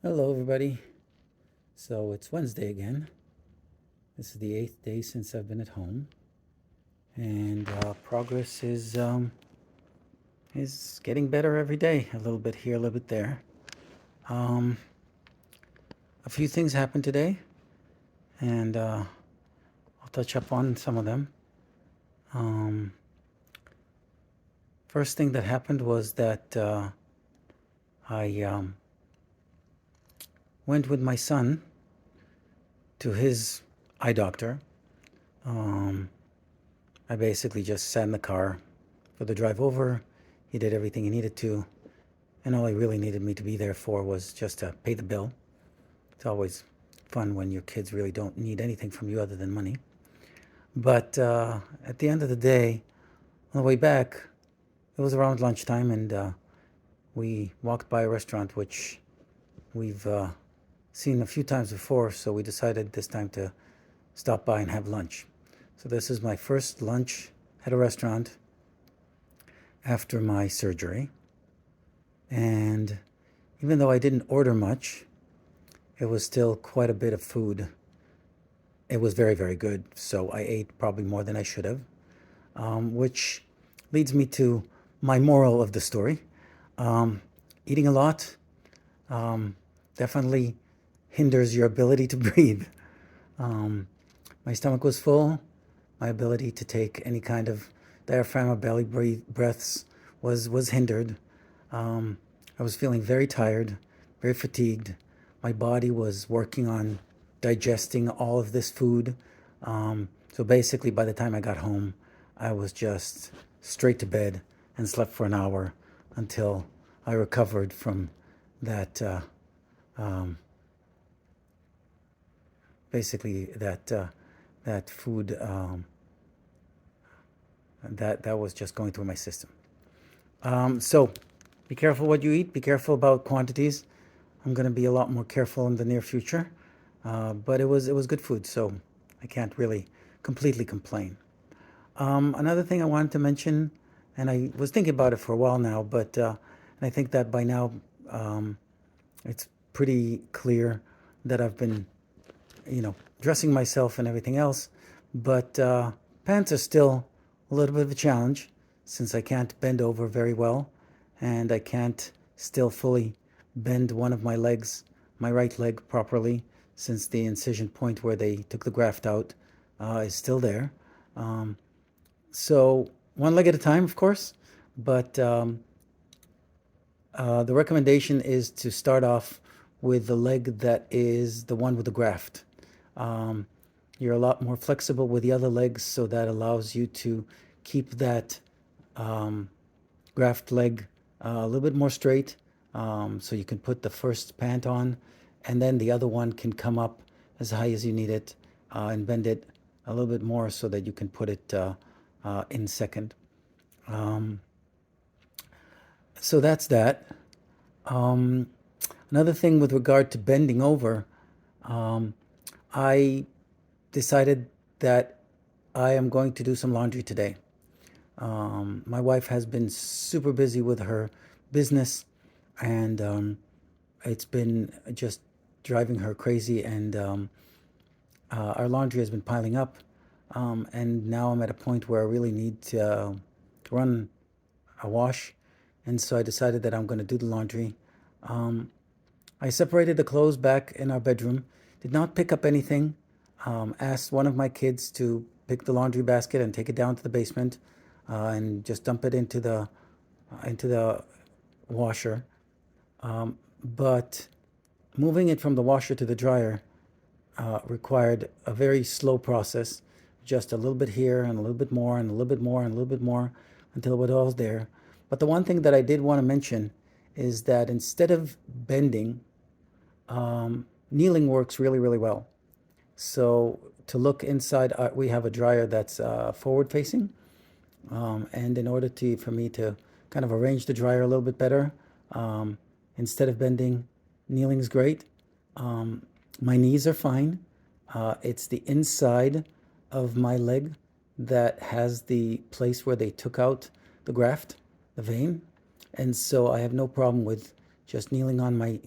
Hello, everybody. So it's Wednesday again. This is the 8th day since I've been at home, and progress is getting better every day. A little bit here, a little bit there. Um, a few things happened today, and I'll touch up on some of them. Um, First thing that happened was that I went with my son to his eye doctor. Um, I basically just sat in the car for the drive over. He did everything he needed to, and all he really needed me to be there for was just to pay the bill. It's always fun when your kids really don't need anything from you other than money. But at the end of the day, on the way back, it was around lunchtime, and we walked by a restaurant which we've seen a few times before, so we decided this time to stop by and have lunch. So this is my first lunch at a restaurant after my surgery. And even though I didn't order much, it was still quite a bit of food. It was very, very good. So I ate probably more than I should have, which leads me to my moral of the story. Eating a lot definitely hinders your ability to breathe. My stomach was full. My ability to take any kind of diaphragm or belly breaths was hindered. I was feeling very tired, very fatigued. My body was working on digesting all of this food. So basically, by the time I got home, I was just straight to bed and slept for an hour until I recovered from that. Basically, that food that was just going through my system. So be careful what you eat. Be careful about quantities. I'm going to be a lot more careful in the near future. But it was good food, so I can't really completely complain. Another thing I wanted to mention, and I was thinking about it for a while now, but and I think that by now it's pretty clear that I've been, dressing myself and everything else. But pants are still a little bit of a challenge since I can't bend over very well, and I can't still fully bend one of my legs, my right leg, properly, since the incision point where they took the graft out is still there. So one leg at a time, of course, but the recommendation is to start off with the leg that is the one with the graft. You're a lot more flexible with the other legs, so that allows you to keep that graft leg a little bit more straight. So you can put the first pant on, and then the other one can come up as high as you need it, and bend it a little bit more so that you can put it in second. So that's that. Another thing with regard to bending over, I decided that I am going to do some laundry today. My wife has been super busy with her business, and it's been just driving her crazy, and our laundry has been piling up. And now I'm at a point where I really need to run a wash, and so I decided that I'm going to do the laundry. I separated the clothes back in our bedroom, did not pick up anything, asked one of my kids to pick the laundry basket and take it down to the basement and just dump it into the washer. But moving it from the washer to the dryer required a very slow process, just a little bit here and a little bit more and a little bit more and a little bit more until it was all there. But the one thing that I did want to mention is that instead of bending, kneeling works really, really well. So to look inside, we have a dryer that's forward facing. And in order for me to kind of arrange the dryer a little bit better, instead of bending, kneeling's great. My knees are fine. It's the inside of my leg that has the place where they took out the graft, the vein. And so I have no problem with just kneeling on my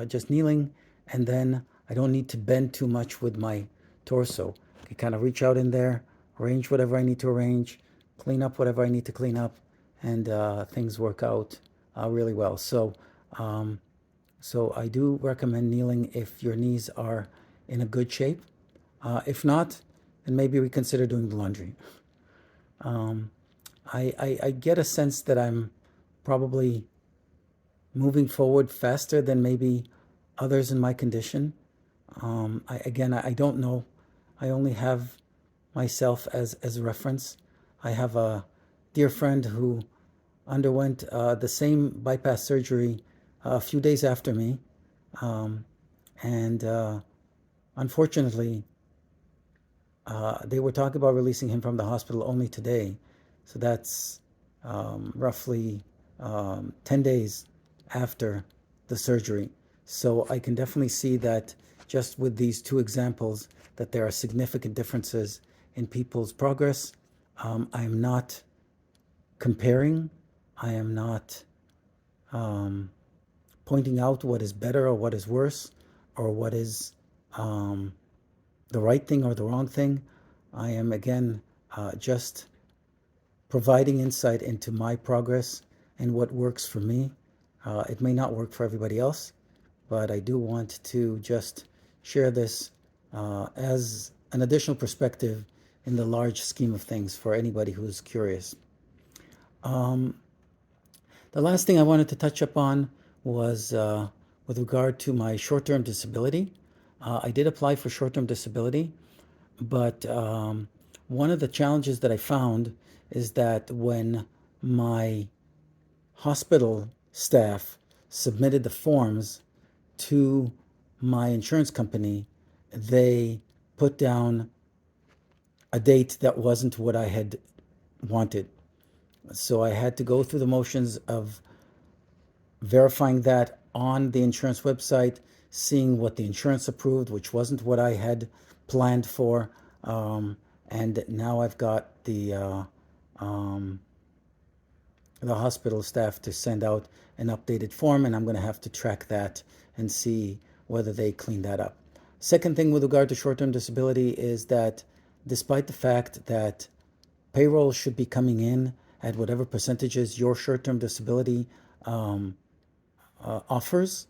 just kneeling, and then I don't need to bend too much with my torso. I can kind of reach out in there, arrange whatever I need to arrange, clean up whatever I need to clean up, and things work out really well. So I do recommend kneeling if your knees are in a good shape. If not, then maybe reconsider doing the laundry. I get a sense that I'm probably moving forward faster than maybe others in my condition. I don't know. I only have myself as a reference. I have a dear friend who underwent the same bypass surgery a few days after me. And unfortunately, they were talking about releasing him from the hospital only today. So that's roughly 10 days after the surgery. So I can definitely see that just with these two examples, that there are significant differences in people's progress. I am not comparing. I am not pointing out what is better or what is worse or what is the right thing or the wrong thing. I am, again, just providing insight into my progress and what works for me. It may not work for everybody else, but I do want to just share this as an additional perspective in the large scheme of things for anybody who's curious. The last thing I wanted to touch upon was with regard to my short-term disability. I did apply for short-term disability, but one of the challenges that I found is that when my hospital staff submitted the forms to my insurance company, they put down a date that wasn't what I had wanted. So I had to go through the motions of verifying that on the insurance website, seeing what the insurance approved, which wasn't what I had planned for. And now I've got the hospital staff to send out an updated form, and I'm going to have to track that and see whether they clean that up. Second thing with regard to short-term disability is that despite the fact that payroll should be coming in at whatever percentages your short-term disability offers,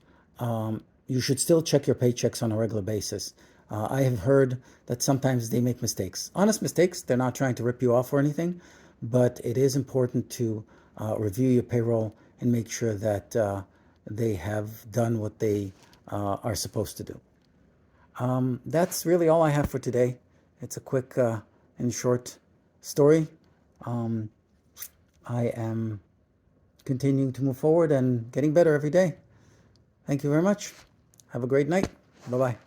you should still check your paychecks on a regular basis. I have heard that sometimes they make mistakes. Honest mistakes, they're not trying to rip you off or anything, but it is important to review your payroll and make sure that they have done what they are supposed to do. That's really all I have for today. It's a quick and short story. I am continuing to move forward and getting better every day. Thank you very much. Have a great night. Bye-bye.